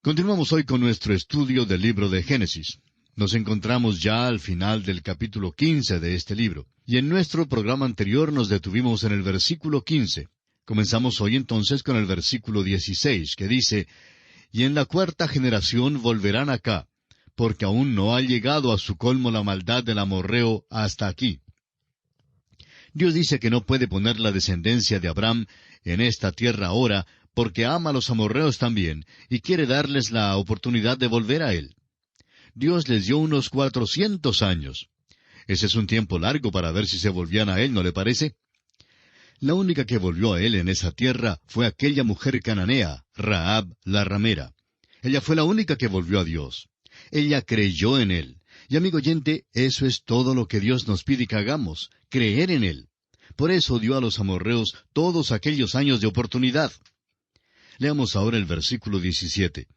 Continuamos hoy con nuestro estudio del libro de Génesis. Nos encontramos ya al final del capítulo 15 de este libro, y en nuestro programa anterior nos detuvimos en el versículo 15. Comenzamos hoy entonces con el versículo 16, que dice: «Y en la cuarta generación volverán acá, porque aún no ha llegado a su colmo la maldad del amorreo hasta aquí». Dios dice que no puede poner la descendencia de Abraham en esta tierra ahora, porque ama a los amorreos también, y quiere darles la oportunidad de volver a Él. Dios les dio unos 400 años. Ese es un tiempo largo para ver si se volvían a Él, ¿no le parece? La única que volvió a Él en esa tierra fue aquella mujer cananea, Rahab la ramera. Ella fue la única que volvió a Dios. Ella creyó en Él. Y amigo oyente, eso es todo lo que Dios nos pide que hagamos, creer en Él. Por eso dio a los amorreos todos aquellos años de oportunidad. Leamos ahora el versículo 17.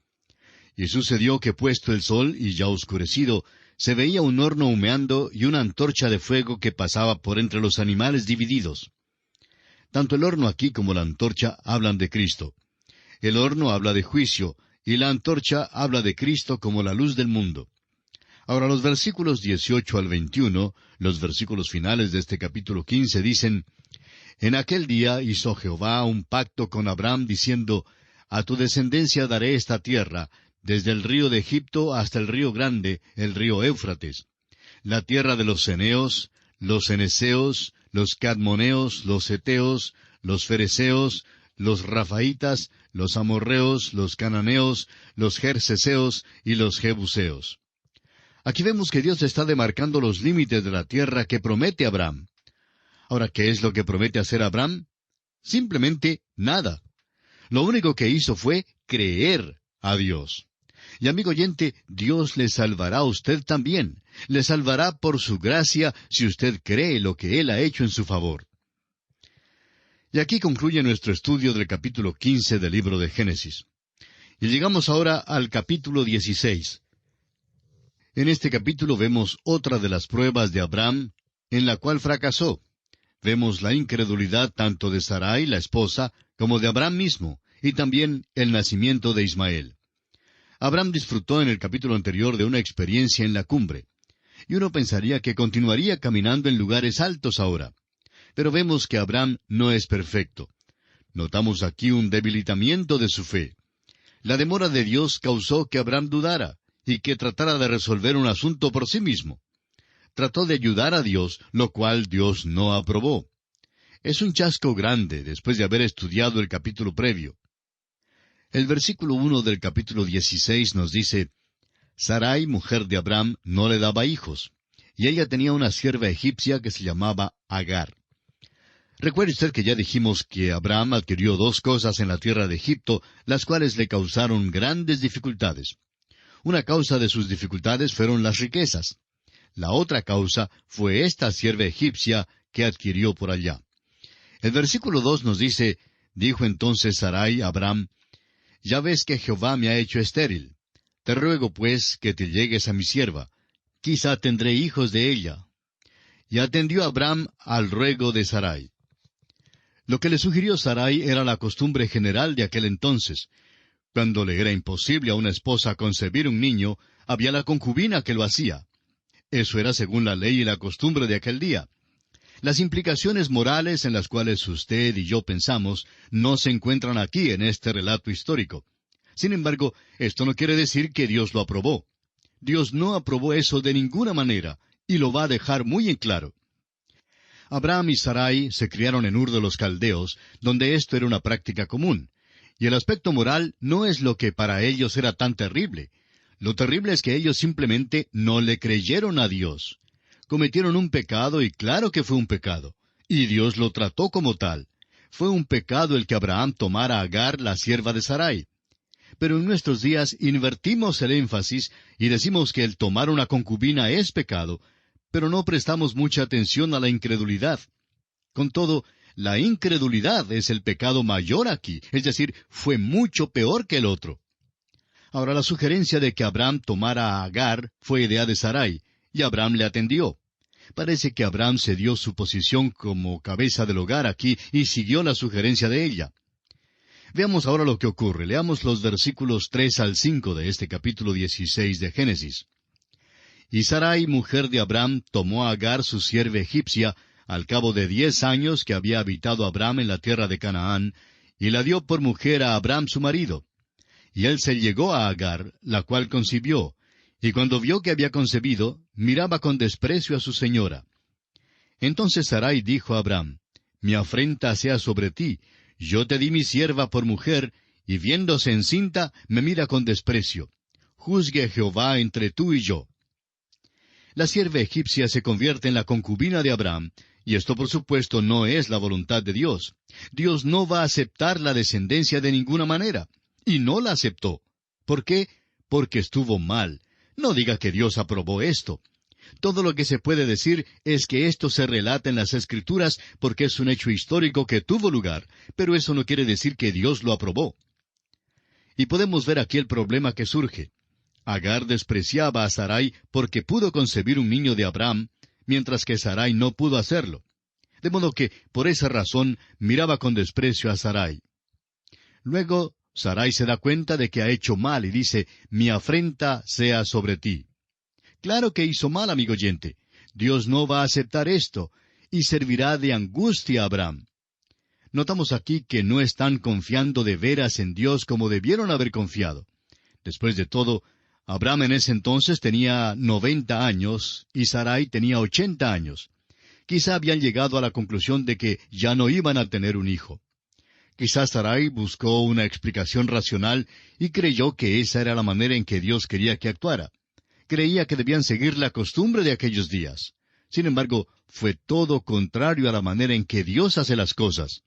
«Y sucedió que puesto el sol y ya oscurecido, se veía un horno humeando y una antorcha de fuego que pasaba por entre los animales divididos». Tanto el horno aquí como la antorcha hablan de Cristo. El horno habla de juicio, y la antorcha habla de Cristo como la luz del mundo. Ahora los versículos 18 al 21, los versículos finales de este capítulo 15, dicen: «En aquel día hizo Jehová un pacto con Abraham, diciendo: A tu descendencia daré esta tierra, desde el río de Egipto hasta el río grande, el río Éufrates, la tierra de los ceneos, los ceneseos, los cadmoneos, los heteos, los fereceos, los rafaitas, los amorreos, los cananeos, los gerseseos y los jebuseos». Aquí vemos que Dios está demarcando los límites de la tierra que promete Abraham. Ahora, ¿qué es lo que promete hacer Abraham? Simplemente nada. Lo único que hizo fue creer a Dios. Y amigo oyente, Dios le salvará a usted también. Le salvará por su gracia si usted cree lo que Él ha hecho en su favor. Y aquí concluye nuestro estudio del capítulo 15 del libro de Génesis. Y llegamos ahora al capítulo 16. En este capítulo vemos otra de las pruebas de Abraham, en la cual fracasó. Vemos la incredulidad tanto de Sarai, la esposa, como de Abraham mismo, y también el nacimiento de Ismael. Abraham disfrutó en el capítulo anterior de una experiencia en la cumbre, y uno pensaría que continuaría caminando en lugares altos ahora. Pero vemos que Abraham no es perfecto. Notamos aquí un debilitamiento de su fe. La demora de Dios causó que Abraham dudara, y que tratara de resolver un asunto por sí mismo. Trató de ayudar a Dios, lo cual Dios no aprobó. Es un chasco grande después de haber estudiado el capítulo previo. El versículo 1 del capítulo 16 nos dice: «Sarai, mujer de Abraham, no le daba hijos, y ella tenía una sierva egipcia que se llamaba Agar». Recuerde usted que ya dijimos que Abraham adquirió dos cosas en la tierra de Egipto, las cuales le causaron grandes dificultades. Una causa de sus dificultades fueron las riquezas. La otra causa fue esta sierva egipcia que adquirió por allá. El versículo 2 nos dice: «Dijo entonces Sarai a Abraham: Ya ves que Jehová me ha hecho estéril. Te ruego pues que te llegues a mi sierva. Quizá tendré hijos de ella». Y atendió Abraham al ruego de Sarai. Lo que le sugirió Sarai era la costumbre general de aquel entonces. Cuando le era imposible a una esposa concebir un niño, había la concubina que lo hacía. Eso era según la ley y la costumbre de aquel día. Las implicaciones morales en las cuales usted y yo pensamos no se encuentran aquí en este relato histórico. Sin embargo, esto no quiere decir que Dios lo aprobó. Dios no aprobó eso de ninguna manera, y lo va a dejar muy en claro. Abraham y Sarai se criaron en Ur de los Caldeos, donde esto era una práctica común. Y el aspecto moral no es lo que para ellos era tan terrible. Lo terrible es que ellos simplemente no le creyeron a Dios. Cometieron un pecado, y claro que fue un pecado. Y Dios lo trató como tal. Fue un pecado el que Abraham tomara a Agar, la sierva de Sarai. Pero en nuestros días invertimos el énfasis y decimos que el tomar una concubina es pecado, pero no prestamos mucha atención a la incredulidad. Con todo, la incredulidad es el pecado mayor aquí, es decir, fue mucho peor que el otro. Ahora, la sugerencia de que Abraham tomara a Agar fue idea de Sarai, y Abraham le atendió. Parece que Abraham cedió su posición como cabeza del hogar aquí y siguió la sugerencia de ella. Veamos ahora lo que ocurre. Leamos los versículos 3 al 5 de este capítulo 16 de Génesis. Y Sarai, mujer de Abram, tomó a Agar su sierva egipcia, al cabo de 10 años que había habitado Abram en la tierra de Canaán, y la dio por mujer a Abram su marido. Y él se llegó a Agar, la cual concibió, y cuando vio que había concebido, miraba con desprecio a su señora. Entonces Sarai dijo a Abram, mi afrenta sea sobre ti, yo te di mi sierva por mujer, y viéndose encinta, me mira con desprecio. Juzgue Jehová entre tú y yo. La sierva egipcia se convierte en la concubina de Abram, y esto por supuesto no es la voluntad de Dios. Dios no va a aceptar la descendencia de ninguna manera, y no la aceptó. ¿Por qué? Porque estuvo mal. No diga que Dios aprobó esto. Todo lo que se puede decir es que esto se relata en las Escrituras porque es un hecho histórico que tuvo lugar, pero eso no quiere decir que Dios lo aprobó. Y podemos ver aquí el problema que surge. Agar despreciaba a Sarai porque pudo concebir un niño de Abram, mientras que Sarai no pudo hacerlo. De modo que, por esa razón, miraba con desprecio a Sarai. Luego, Sarai se da cuenta de que ha hecho mal y dice, mi afrenta sea sobre ti. Claro que hizo mal, amigo oyente. Dios no va a aceptar esto, y servirá de angustia a Abram. Notamos aquí que no están confiando de veras en Dios como debieron haber confiado. Después de todo, Abram en ese entonces tenía 90 años y Sarai tenía 80 años. Quizá habían llegado a la conclusión de que ya no iban a tener un hijo. Quizás Sarai buscó una explicación racional y creyó que esa era la manera en que Dios quería que actuara. Creía que debían seguir la costumbre de aquellos días. Sin embargo, fue todo contrario a la manera en que Dios hace las cosas.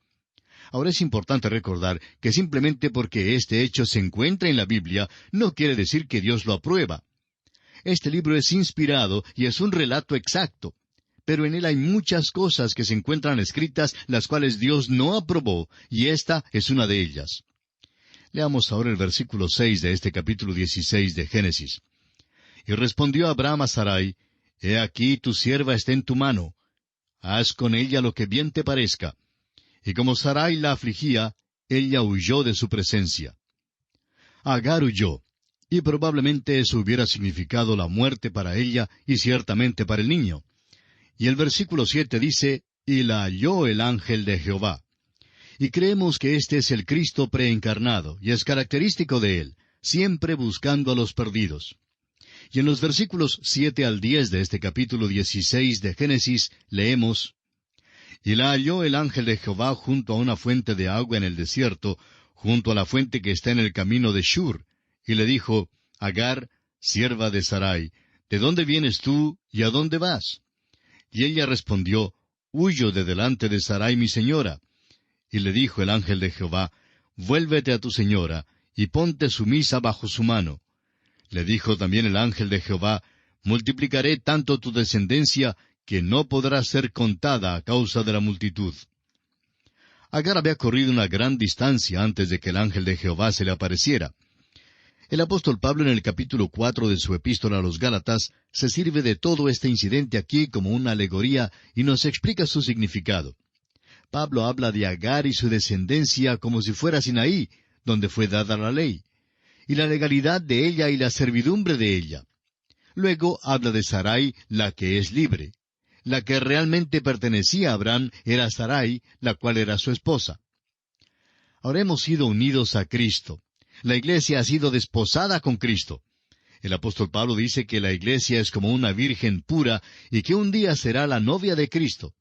Ahora es importante recordar que simplemente porque este hecho se encuentra en la Biblia, no quiere decir que Dios lo aprueba. Este libro es inspirado y es un relato exacto, pero en él hay muchas cosas que se encuentran escritas las cuales Dios no aprobó, y esta es una de ellas. Leamos ahora el versículo 6 de este capítulo 16 de Génesis. Y respondió Abram a Sarai, He aquí tu sierva está en tu mano, haz con ella lo que bien te parezca. Y como Sarai la afligía, ella huyó de su presencia. Agar huyó, y probablemente eso hubiera significado la muerte para ella y ciertamente para el niño. Y el versículo 7 dice, Y la halló el ángel de Jehová. Y creemos que este es el Cristo preencarnado, y es característico de él, siempre buscando a los perdidos. Y en los versículos 7 al 10 de este capítulo 16 de Génesis leemos, Y la halló el ángel de Jehová junto a una fuente de agua en el desierto, junto a la fuente que está en el camino de Shur, y le dijo, Agar, sierva de Sarai, ¿de dónde vienes tú y a dónde vas? Y ella respondió, Huyo de delante de Sarai mi señora. Y le dijo el ángel de Jehová, Vuélvete a tu señora, y ponte sumisa bajo su mano. Le dijo también el ángel de Jehová, Multiplicaré tanto tu descendencia, que no podrá ser contada a causa de la multitud. Agar había corrido una gran distancia antes de que el ángel de Jehová se le apareciera. El apóstol Pablo en el capítulo 4 de su epístola a los Gálatas se sirve de todo este incidente aquí como una alegoría y nos explica su significado. Pablo habla de Agar y su descendencia como si fuera Sinaí, donde fue dada la ley, y la legalidad de ella y la servidumbre de ella. Luego habla de Sarai, la que es libre. La que realmente pertenecía a Abraham era Sarai, la cual era su esposa. Ahora hemos sido unidos a Cristo. La iglesia ha sido desposada con Cristo. El apóstol Pablo dice que la iglesia es como una virgen pura y que un día será la novia de Cristo.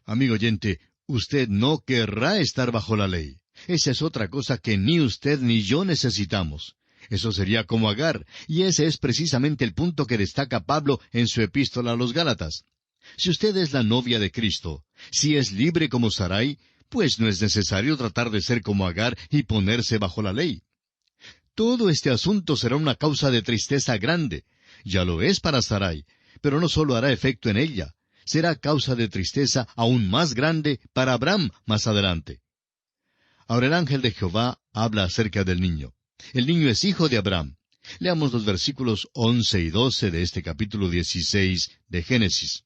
Amigo oyente, usted no querrá estar bajo la ley. Esa es otra cosa que ni usted ni yo necesitamos. Eso sería como Agar, y ese es precisamente el punto que destaca Pablo en su epístola a los Gálatas. Si usted es la novia de Cristo, si es libre como Sarai, pues no es necesario tratar de ser como Agar y ponerse bajo la ley. Todo este asunto será una causa de tristeza grande. Ya lo es para Sarai, pero no solo hará efecto en ella, será causa de tristeza aún más grande para Abraham más adelante. Ahora el ángel de Jehová habla acerca del niño. El niño es hijo de Abraham. Leamos los versículos 11 y 12 de este capítulo 16 de Génesis.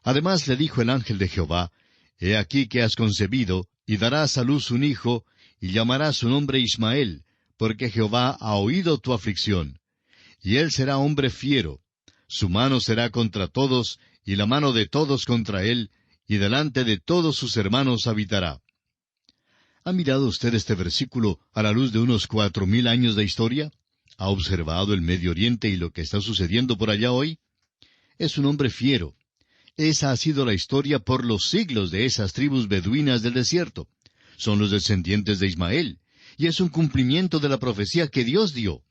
Además le dijo el ángel de Jehová, He aquí que has concebido, y darás a luz un hijo, y llamará su nombre Ismael, porque Jehová ha oído tu aflicción. Y él será hombre fiero. Su mano será contra todos, y la mano de todos contra él, y delante de todos sus hermanos habitará. ¿Ha mirado usted este versículo a la luz de unos 4,000 años de historia? ¿Ha observado el Medio Oriente y lo que está sucediendo por allá hoy? Es un hombre fiero. Esa ha sido la historia por los siglos de esas tribus beduinas del desierto. Son los descendientes de Ismael, y es un cumplimiento de la profecía que Dios dio.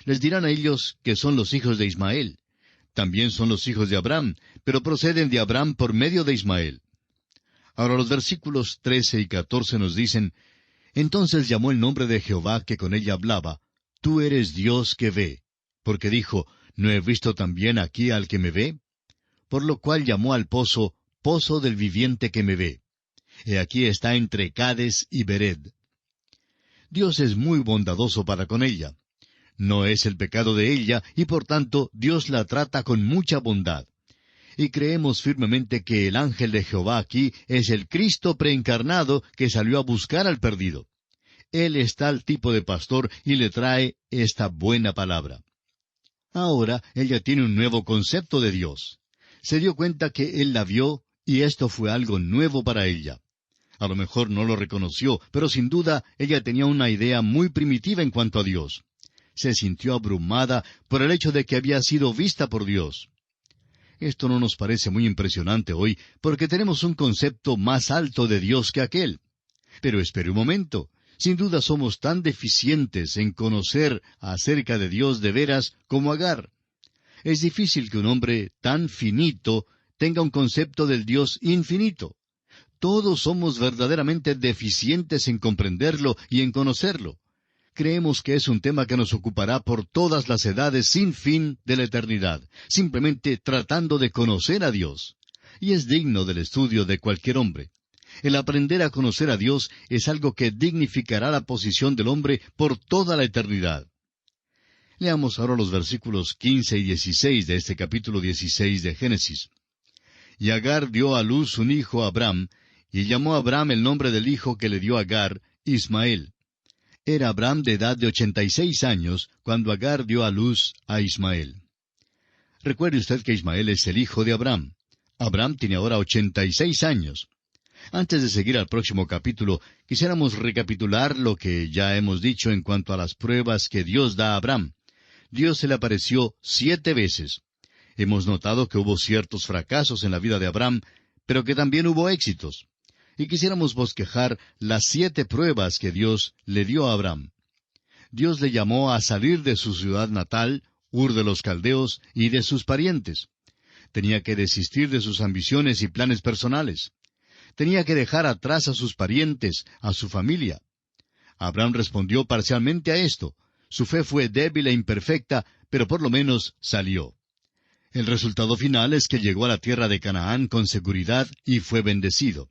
Les dirán a ellos que son los hijos de Ismael. También son los hijos de Abraham, pero proceden de Abraham por medio de Ismael. Ahora los versículos 13 y 14 nos dicen, Entonces llamó el nombre de Jehová que con ella hablaba, Tú eres Dios que ve. Porque dijo, ¿no he visto también aquí al que me ve? Por lo cual llamó al pozo, Pozo del viviente que me ve. He aquí está entre Cades y Bered. Dios es muy bondadoso para con ella. No es el pecado de ella, y por tanto Dios la trata con mucha bondad. Y creemos firmemente que el ángel de Jehová aquí es el Cristo preencarnado que salió a buscar al perdido. Él es tal tipo de pastor y le trae esta buena palabra. Ahora ella tiene un nuevo concepto de Dios. Se dio cuenta que Él la vio, y esto fue algo nuevo para ella. A lo mejor no lo reconoció, pero sin duda ella tenía una idea muy primitiva en cuanto a Dios. Se sintió abrumada por el hecho de que había sido vista por Dios. Esto no nos parece muy impresionante hoy, porque tenemos un concepto más alto de Dios que aquel. Pero espere un momento. Sin duda somos tan deficientes en conocer acerca de Dios de veras como Agar. Es difícil que un hombre tan finito tenga un concepto del Dios infinito. Todos somos verdaderamente deficientes en comprenderlo y en conocerlo. Creemos que es un tema que nos ocupará por todas las edades sin fin de la eternidad, simplemente tratando de conocer a Dios. Y es digno del estudio de cualquier hombre. El aprender a conocer a Dios es algo que dignificará la posición del hombre por toda la eternidad. Leamos ahora los versículos 15 y 16 de este capítulo 16 de Génesis. Y Agar dio a luz un hijo a Abraham, y llamó a Abraham el nombre del hijo que le dio Agar, Ismael. Era Abraham de edad de 86 años cuando Agar dio a luz a Ismael. Recuerde usted que Ismael es el hijo de Abraham. Abraham tiene ahora 86 años. Antes de seguir al próximo capítulo, quisiéramos recapitular lo que ya hemos dicho en cuanto a las pruebas que Dios da a Abraham. Dios se le apareció 7 veces. Hemos notado que hubo ciertos fracasos en la vida de Abraham, pero que también hubo éxitos. Y quisiéramos bosquejar las 7 pruebas que Dios le dio a Abraham. Dios le llamó a salir de su ciudad natal, Ur de los Caldeos, y de sus parientes. Tenía que desistir de sus ambiciones y planes personales. Tenía que dejar atrás a sus parientes, a su familia. Abraham respondió parcialmente a esto. Su fe fue débil e imperfecta, pero por lo menos salió. El resultado final es que llegó a la tierra de Canaán con seguridad y fue bendecido.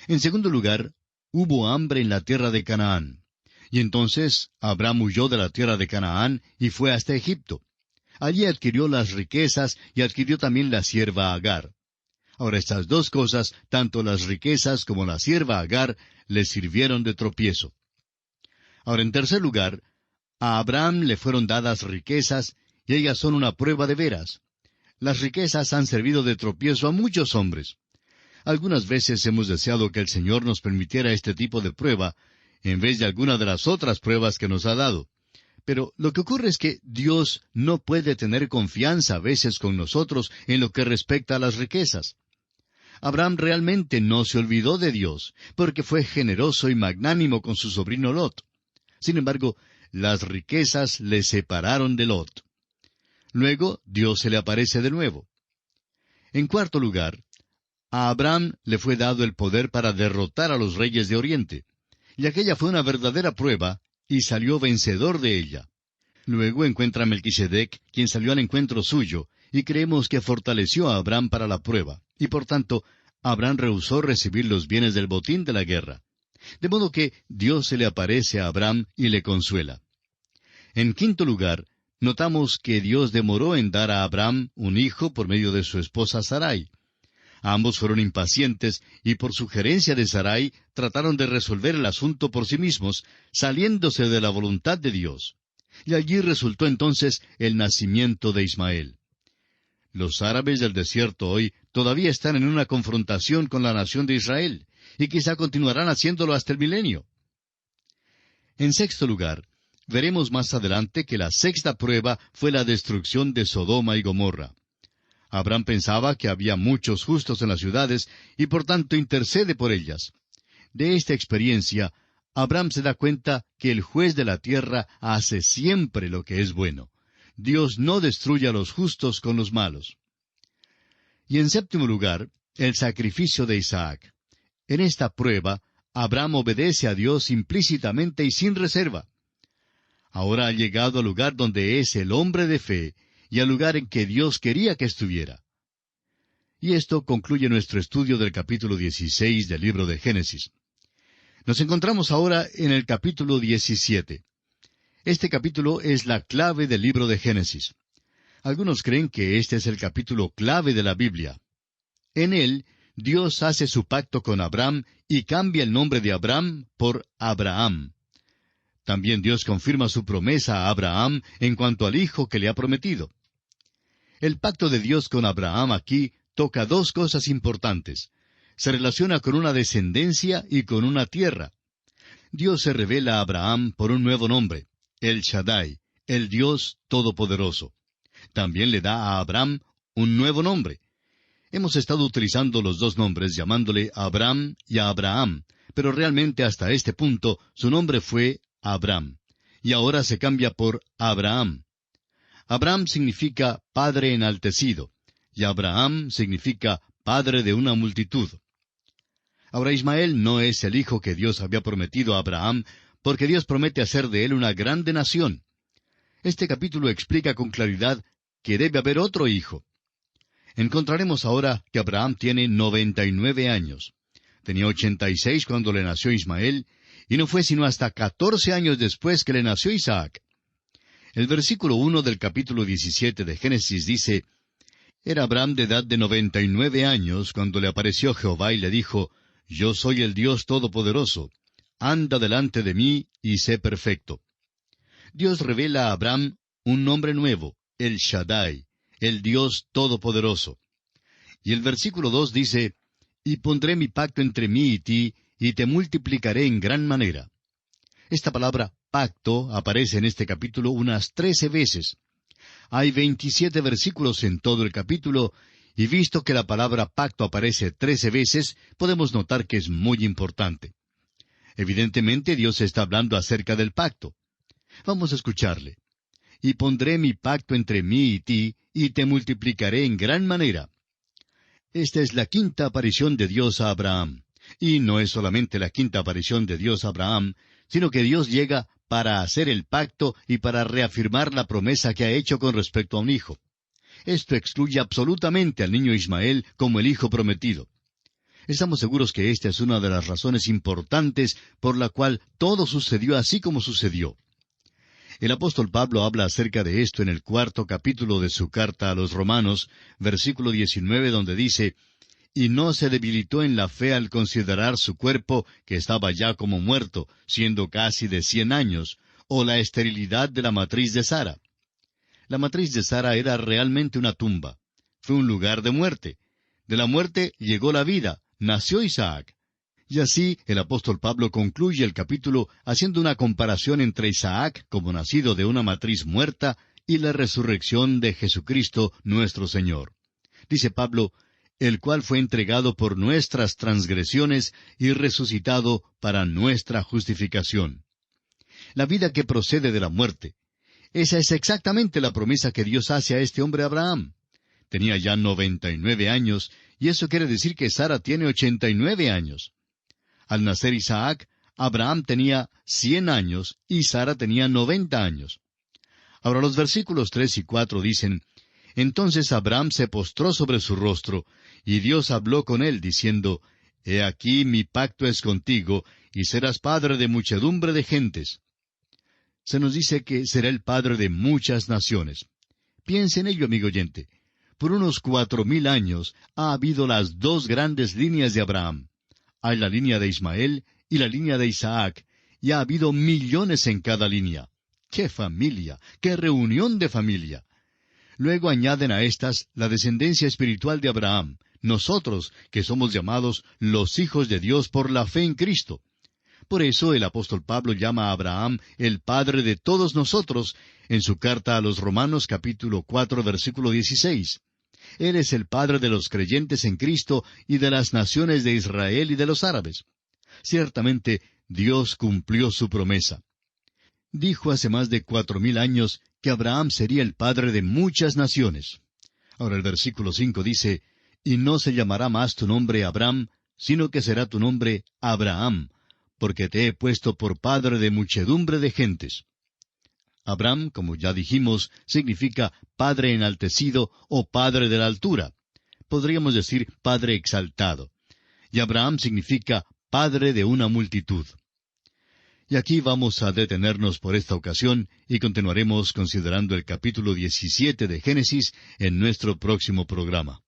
En segundo lugar, hubo hambre en la tierra de Canaán. Y entonces Abraham huyó de la tierra de Canaán y fue hasta Egipto. Allí adquirió las riquezas y adquirió también la sierva Agar. Ahora estas dos cosas, tanto las riquezas como la sierva Agar, le sirvieron de tropiezo. Ahora en tercer lugar, a Abraham le fueron dadas riquezas, y ellas son una prueba de veras. Las riquezas han servido de tropiezo a muchos hombres. Algunas veces hemos deseado que el Señor nos permitiera este tipo de prueba, en vez de alguna de las otras pruebas que nos ha dado. Pero lo que ocurre es que Dios no puede tener confianza a veces con nosotros en lo que respecta a las riquezas. Abraham realmente no se olvidó de Dios, porque fue generoso y magnánimo con su sobrino Lot. Sin embargo, las riquezas le separaron de Lot. Luego, Dios se le aparece de nuevo. En cuarto lugar, a Abraham le fue dado el poder para derrotar a los reyes de Oriente. Y aquella fue una verdadera prueba, y salió vencedor de ella. Luego encuentra a Melquisedec, quien salió al encuentro suyo, y creemos que fortaleció a Abraham para la prueba, y por tanto, Abraham rehusó recibir los bienes del botín de la guerra. De modo que Dios se le aparece a Abraham y le consuela. En quinto lugar, notamos que Dios demoró en dar a Abraham un hijo por medio de su esposa Sarai. Ambos fueron impacientes y por sugerencia de Sarai trataron de resolver el asunto por sí mismos, saliéndose de la voluntad de Dios. Y allí resultó entonces el nacimiento de Ismael. Los árabes del desierto hoy todavía están en una confrontación con la nación de Israel, y quizá continuarán haciéndolo hasta el milenio. En sexto lugar, veremos más adelante que la sexta prueba fue la destrucción de Sodoma y Gomorra. Abraham pensaba que había muchos justos en las ciudades y por tanto intercede por ellas. De esta experiencia, Abraham se da cuenta que el juez de la tierra hace siempre lo que es bueno. Dios no destruye a los justos con los malos. Y en séptimo lugar, el sacrificio de Isaac. En esta prueba, Abraham obedece a Dios implícitamente y sin reserva. Ahora ha llegado al lugar donde es el hombre de fe, y al lugar en que Dios quería que estuviera. Y esto concluye nuestro estudio del capítulo 16 del libro de Génesis. Nos encontramos ahora en el capítulo 17. Este capítulo es la clave del libro de Génesis. Algunos creen que este es el capítulo clave de la Biblia. En él, Dios hace su pacto con Abraham y cambia el nombre de Abraham por Abraham. También Dios confirma su promesa a Abraham en cuanto al hijo que le ha prometido. El pacto de Dios con Abraham aquí toca dos cosas importantes. Se relaciona con una descendencia y con una tierra. Dios se revela a Abraham por un nuevo nombre, El Shaddai, el Dios Todopoderoso. También le da a Abraham un nuevo nombre. Hemos estado utilizando los dos nombres llamándole Abraham y Abraham, pero realmente hasta este punto su nombre fue Abram, y ahora se cambia por Abraham. Abraham significa padre enaltecido, y Abraham significa padre de una multitud. Ahora Ismael no es el hijo que Dios había prometido a Abraham, porque Dios promete hacer de él una grande nación. Este capítulo explica con claridad que debe haber otro hijo. Encontraremos ahora que Abraham tiene 99 años. Tenía 86 cuando le nació Ismael, y no fue sino hasta 14 años después que le nació Isaac. El versículo 1 del capítulo 17 de Génesis dice, «Era Abraham de edad de 99 años cuando le apareció Jehová y le dijo, Yo soy el Dios Todopoderoso, anda delante de mí y sé perfecto». Dios revela a Abraham un nombre nuevo, el Shaddai, el Dios Todopoderoso. Y el versículo 2 dice, «Y pondré mi pacto entre mí y ti, y te multiplicaré en gran manera». Esta palabra pacto aparece en este capítulo unas 13 veces. Hay 27 versículos en todo el capítulo, y visto que la palabra pacto aparece 13 veces, podemos notar que es muy importante. Evidentemente Dios está hablando acerca del pacto. Vamos a escucharle. «Y pondré mi pacto entre mí y ti, y te multiplicaré en gran manera». Esta es la quinta aparición de Dios a Abraham. Y no es solamente la quinta aparición de Dios a Abraham, sino que Dios llega para hacer el pacto y para reafirmar la promesa que ha hecho con respecto a un hijo. Esto excluye absolutamente al niño Ismael como el hijo prometido. Estamos seguros que esta es una de las razones importantes por la cual todo sucedió así como sucedió. El apóstol Pablo habla acerca de esto en el 4º capítulo de su carta a los Romanos, versículo 19, donde dice, «Y no se debilitó en la fe al considerar su cuerpo, que estaba ya como muerto, siendo casi de 100 años, o la esterilidad de la matriz de Sara». La matriz de Sara era realmente una tumba. Fue un lugar de muerte. De la muerte llegó la vida, nació Isaac. Y así el apóstol Pablo concluye el capítulo haciendo una comparación entre Isaac, como nacido de una matriz muerta, y la resurrección de Jesucristo nuestro Señor. Dice Pablo, «el cual fue entregado por nuestras transgresiones y resucitado para nuestra justificación». La vida que procede de la muerte. Esa es exactamente la promesa que Dios hace a este hombre Abraham. Tenía ya 99 años, y eso quiere decir que Sara tiene 89 años. Al nacer Isaac, Abraham tenía 100 años y Sara tenía 90 años. Ahora los versículos 3 y 4 dicen, «Entonces Abraham se postró sobre su rostro, y Dios habló con él, diciendo, He aquí mi pacto es contigo, y serás padre de muchedumbre de gentes». Se nos dice que será el padre de muchas naciones. Piense en ello, amigo oyente. por unos 4,000 años ha habido las dos grandes líneas de Abraham. Hay la línea de Ismael y la línea de Isaac, y ha habido millones en cada línea. ¡Qué familia! ¡Qué reunión de familia! Luego añaden a estas la descendencia espiritual de Abraham, nosotros que somos llamados los hijos de Dios por la fe en Cristo. Por eso el apóstol Pablo llama a Abraham el padre de todos nosotros en su carta a los Romanos capítulo 4 versículo 16. Él es el padre de los creyentes en Cristo y de las naciones de Israel y de los árabes. Ciertamente Dios cumplió su promesa. Dijo hace más de 4,000 años que Abraham sería el padre de muchas naciones. Ahora el versículo 5 dice, «Y no se llamará más tu nombre Abram, sino que será tu nombre Abraham, porque te he puesto por padre de muchedumbre de gentes». Abram, como ya dijimos, significa padre enaltecido o padre de la altura. Podríamos decir padre exaltado. Y Abraham significa padre de una multitud. Y aquí vamos a detenernos por esta ocasión y continuaremos considerando el capítulo 17 de Génesis en nuestro próximo programa.